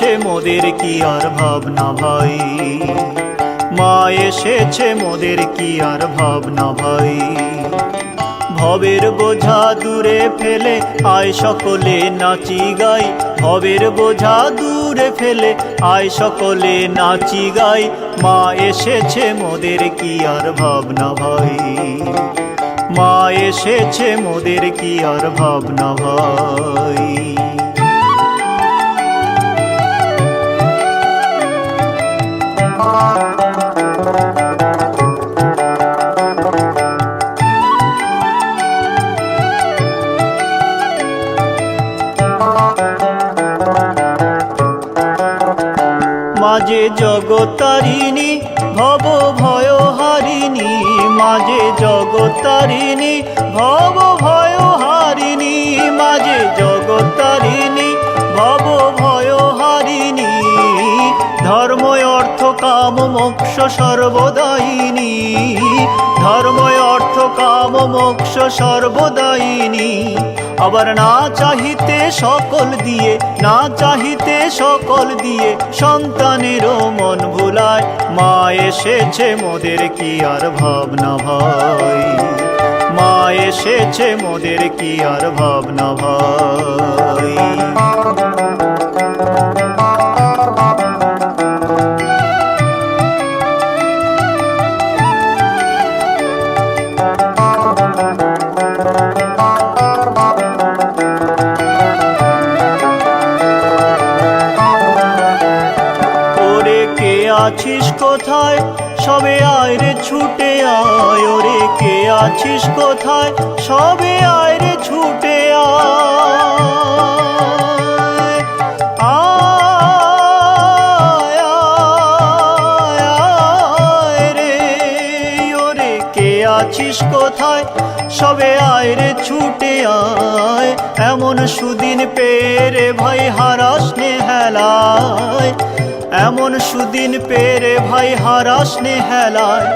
এসেছে মোদের কি আর ভাবনা ভাই, মা এসেছে মোদের কি আর ভাবনা ভাই। ভবের বোঝা দূরে ফেলে আয় সকলে নাচি গাই, ভবের বোঝা দূরে ফেলে আয় সকলে নাচি গাই। মা এসেছে মোদের কি আর ভাবনা ভাই, মা এসেছে মোদের কি আর ভাবনা ভাই। মাঝে জগতারিণী ভব ভয় হারিণী, মাঝে জগতারিণী ভব ভয় হারিণী, মাঝে জগতারিণী ভব ভয় হারিণী। ধর্ম অর্থ কাম মোক্ষ সর্বদায়িনী, ধর্ম অর্থ কাম মোক্ষ সর্বদায়িনী। আবার না চাহিতে সকল দিয়ে, না চাহিতে সকল দিয়ে সন্তানেরও মন ভুলায়। মা এসেছে মোদের কি আর ভাবনা ভাই, মা এসেছে মোদের কি আর ভাবনা ভাই। আছিস কোথায় সবে আয় রে ছুটে আয়, ওরে কে আছিস কোথায় সবে আয় রে ছুটে আয়। আয় আয় রে, ওরে কে আছিস কোথায় সবে আয় রে ছুটে আয়। এমন সুদিন পেরে ভাই হারাস নে হেলায়, এমন সুদিন পেরে ভাই হারাস নে হেলায়।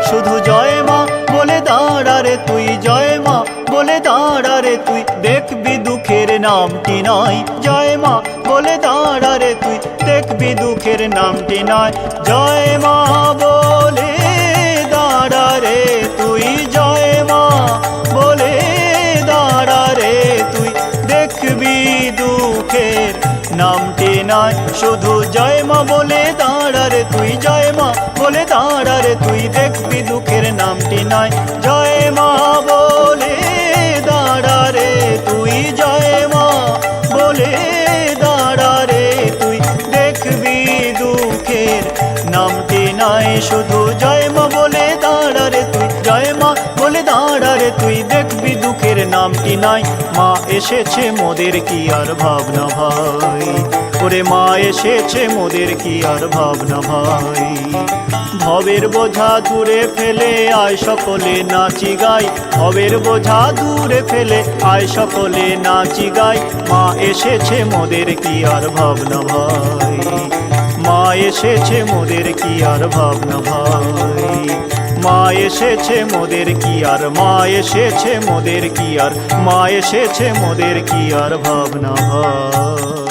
শুধু জয় মা বলে দাঁড়া রে তুই, জয় মা বলে দাঁড়া রে তুই, দেখবি দুঃখের নামটি নাই। জয় মা বলে দাঁড়া রে তুই, দেখবি দুঃখের নামটি নাই। জয় মা বলে দাঁড়া রে তুই, জয় মা বলে দাঁড়া রে তুই, দেখবি দুঃখের নামটি নাই। শুধু জয় মা বলে দাঁড়া রে তুই, জয় মা বলে দাঁড়া রে তুই, দেখবি দুঃখের নামটি নাই। জয় মা বলে দাঁড়া রে তুই, জয় মা বলে দাঁড়া রে তুই, দেখবি দুঃখের নামটি নাই। শুধু জয় মা বলে দাঁড়া রে তুই, জয় মা বলে দাঁড়া রে তুই, দেখবি দুঃখের নামটি নাই। মা এসেছে মোদের কি আর ভাবনা ভাই, ওরে মা এসেছে মোদের কি আর ভাবনা ভাই। ভবের বোঝা দূরে ফেলে আয় সকলে নাচি গাই, ভবের বোঝা দূরে ফেলে আয় সকলে নাচি গাই। মা এসেছে মোদের কি আর ভাবনা ভাই, মা এসেছে মোদের কি আর ভাবনা ভাই। মা এসেছে মোদের কি আর, মা এসেছে মোদের কি আর, মা এসেছে মোদের কি আর ভাবনা ভাই।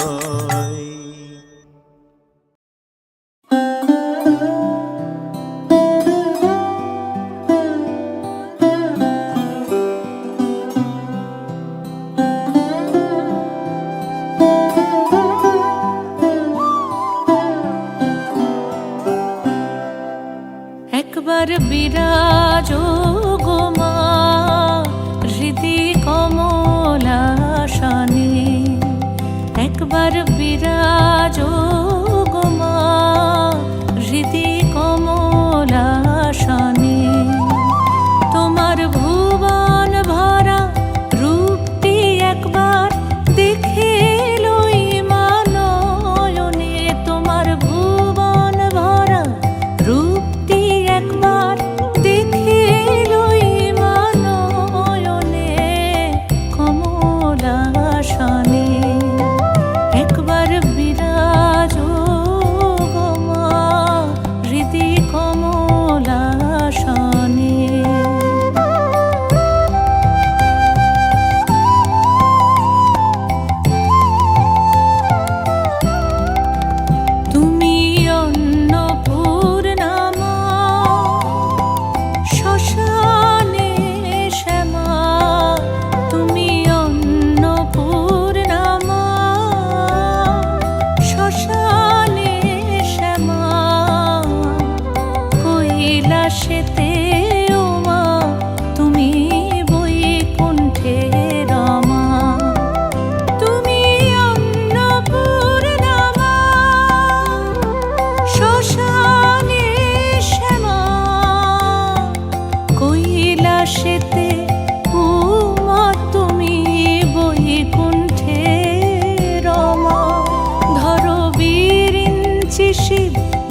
একবার বিরাজো গো মা হৃদি কমলাসনে, একবার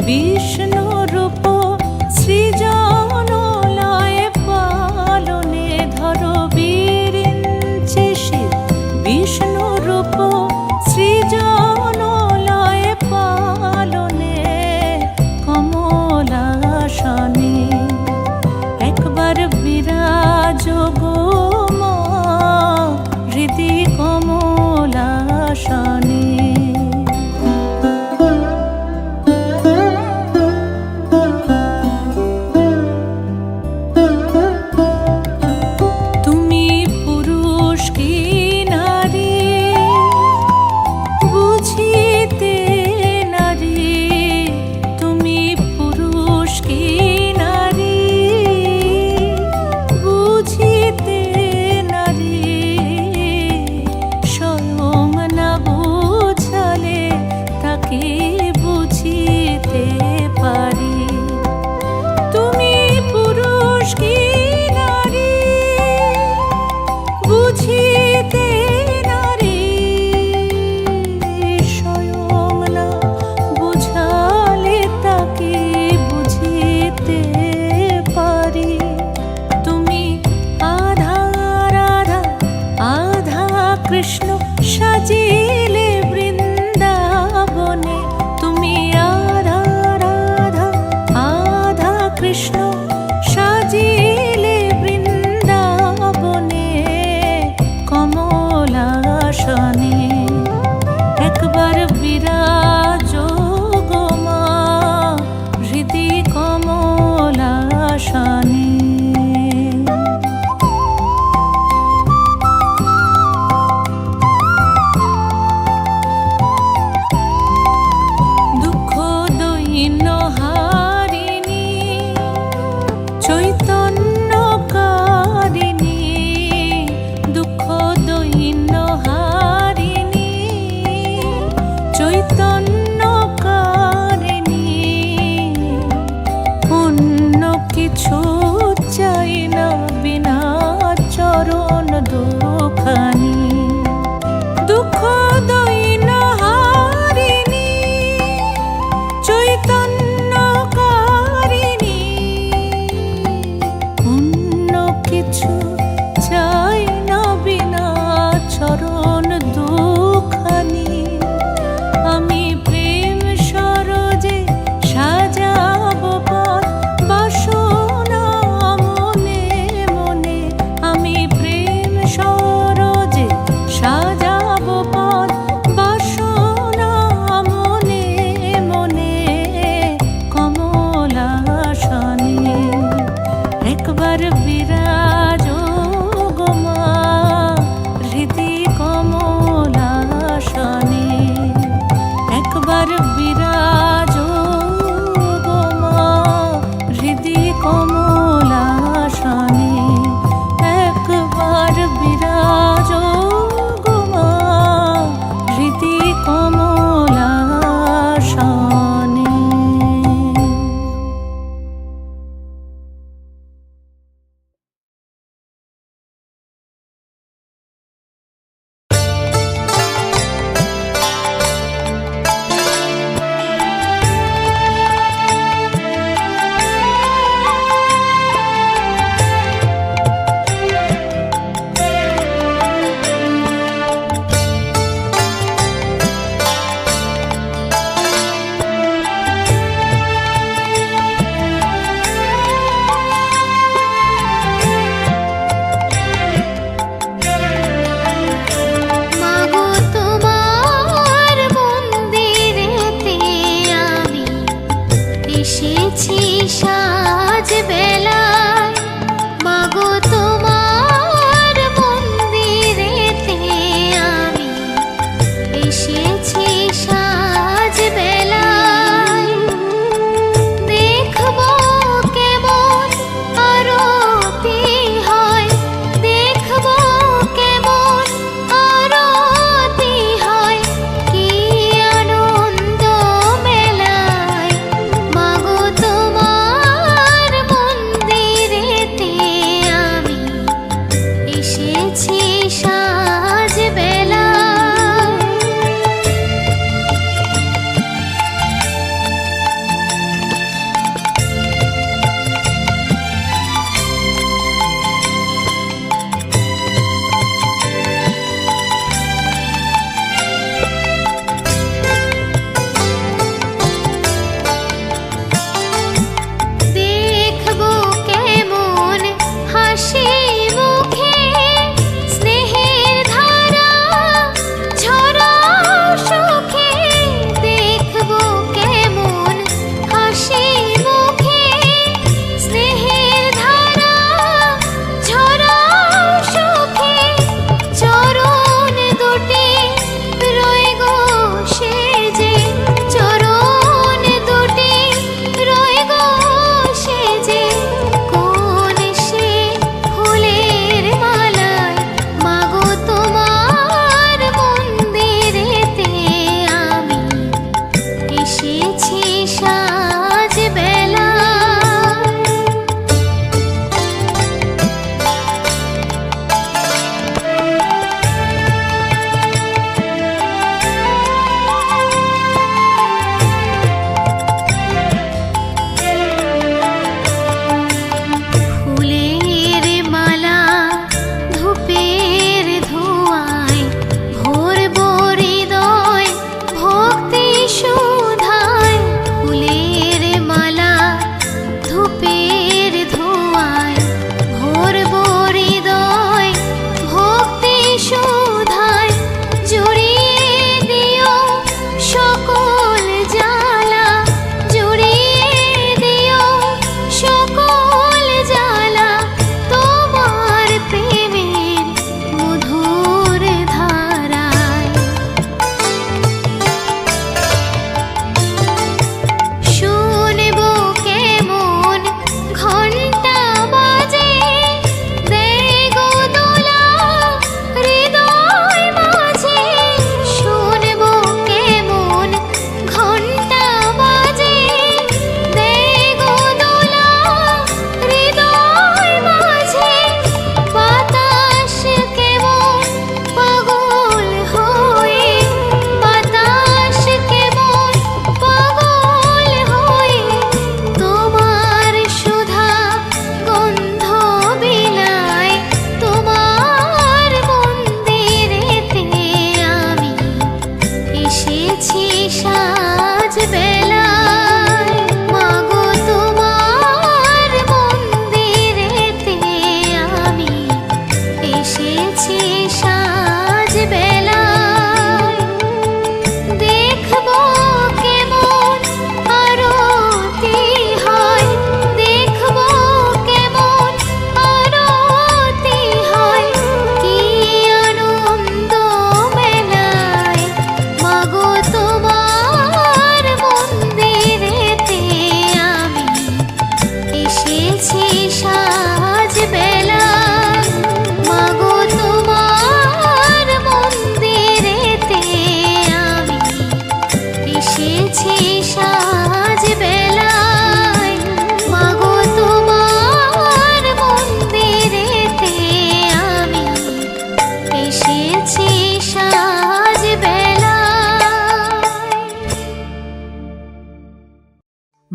বিষ্ণু রূপ সৃজন লয়ে পালনে ধরো বিরিঞ্চি শিব বিষ্ণু রূপ সৃজন লয়ে পালনে কমলাসনে একবার বিরাজ গো মা হৃদি কমলাসনে। তুমি পুরুষ কি নারী বুঝিতে নারী, তুমি পুরুষ কি নারী বুঝিতে নারী, স্বয়ং না বুঝালে তাকে বুঝিতে পারি। তুমি পুরুষ কি নারী বুঝিতে নারী, স্বয়ং না বুঝালে তাকে বুঝিতে পারি। তুমি আধা রাধা আধা কৃষ্ণ সাজিলে বৃন্দাবনে, তুমি আধা রাধা আধা কৃষ্ণ সাজিলে বৃন্দাবনে কমলাসনে একবার বিরাজ গো মা হৃদি কমলাসনে। দুঃখ দৈন্য হারিণী চৈতন্যকারিণী, দুঃখ দৈন্য হারিণী চৈতন্যকারিণী, অন্য কিছু চাই না বিনা চরণ দুখানি। দুঃখ দৈন্য হারিণী চৈতন্যকারিণী, অন্য কিছু চাই না বিনা চরণ দুখানি। আমি প্রেম সরোজে সাজাবো পথ বাসনা মনে মনে, আমি প্রেম সরোজে সাজাবো পথ বাসনা মনে মনে কমলাসনে একবার বিরাজ গো মা হৃদি কমলাসনে, একবার বিরাজ গো মা হৃদি কমলাসনে, একবার বিরাজ গো মা হৃদি কমলাসনে।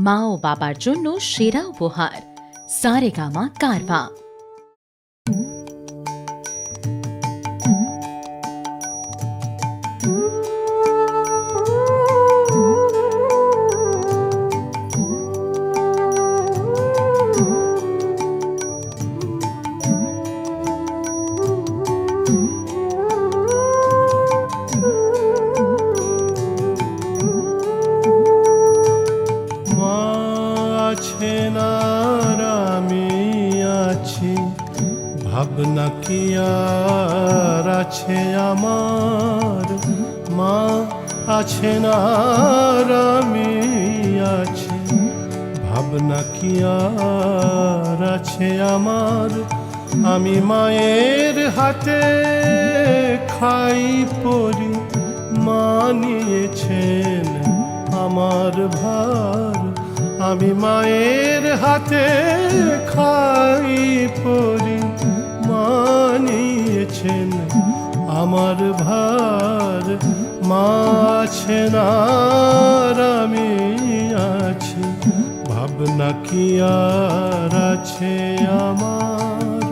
মা ও বাবার জন্য সেরা উপহার সারেগামা কারভা। মা আছেন আর আমি আছি, ভাবনা কি আর আছে আমার। মা আছেন আর আমি আছি, ভাবনা কি আর আছে আমার। আমি মায়ের হাতে খাই পরি, মা নিয়েছেন আমার ভার। আমি মায়ের হাতে খাই পরি, মা নিয়েছেন আমার ভার। মা আছেন আর আমি আছি, ভাবনা কি আর আছে আমার।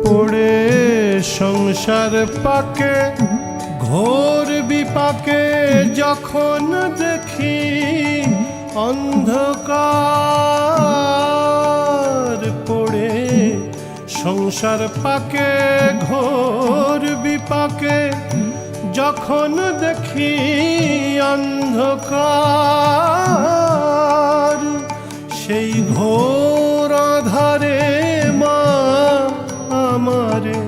পড়ে সংসার পাকে ঘোর বিপাকে, যখন দেখি অন্ধকার। পড়ে সংসার পাকে ঘোর বিপাকে, যখন দেখি অন্ধকার। সেই ঘোর আধারে মা আমারে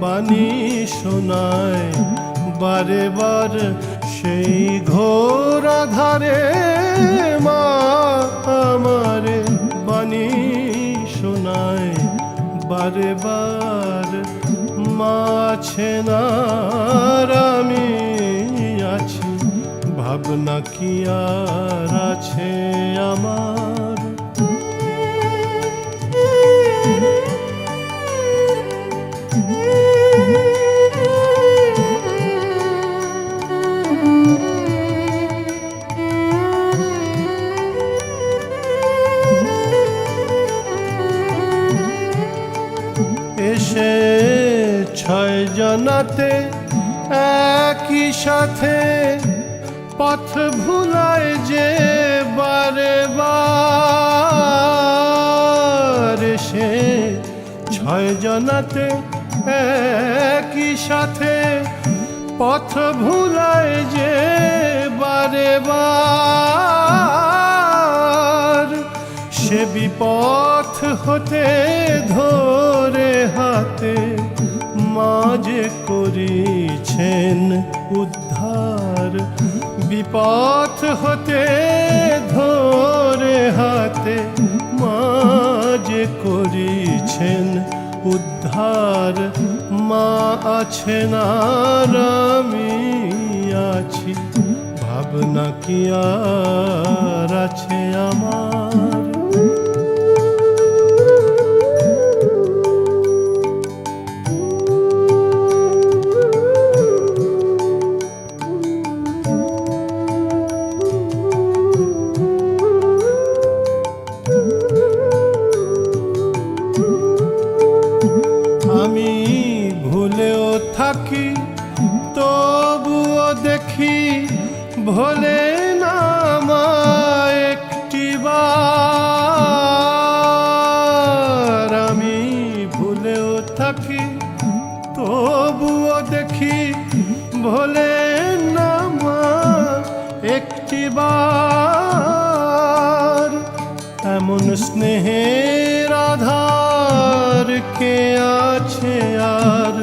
বাণী শোনায় বারে বার। সেই ঘোর আধারে মা আমারে বাণী শোনায় বারে বার। মা আছেন আর আমি আছি, ভাবনা কি আর আছে আমার। এসে ছয় জনাতে একই সাথে, পথ ভুলায় যে বারে বার। এসে ছয় জনাতে একই সাথে, পথ ভুলায় যে বারে বার। সে বিপথ হতে ধরে হাতে, মা যে করিছেন উদ্ধার। বিপথ হতে ধরে হাতে, মা যে করিছেন উদ্ধার। মা আছেন আর আমি আছি, ভাবনা কি আর আছে আমার। আমি ভুলেও থাকি তবুও দেখি, ভোলে না মা একটি বার। আমি ভুলেও থাকি তবুও দেখি, ভোলে না মা একটি বার। এমন স্নেহের আধার কে আছে আর,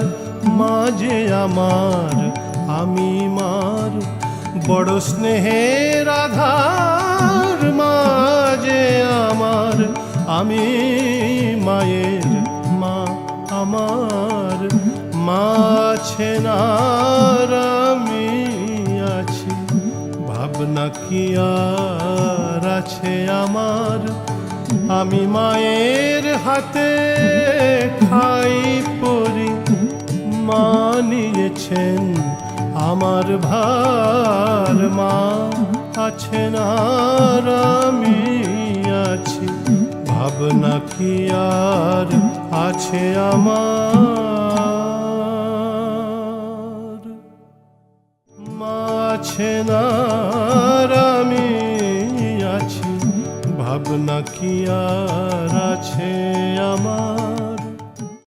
মাঝে আমার আমি মার। বড় স্নেহের আধার মাঝে আমার, আমি মায়ের মা আমার। মা আছেন আর আমি আছি, কি আর আছে আমার, আমি মায়ের হাতে খাই পরি, মা নিয়েছেন আমার ভার, মা আছেন আর আমি আছি, ভাবনা কি আর আছে আমার, মা আছেন আর আমি আছি, ভাবনা কি আর আছে আমার।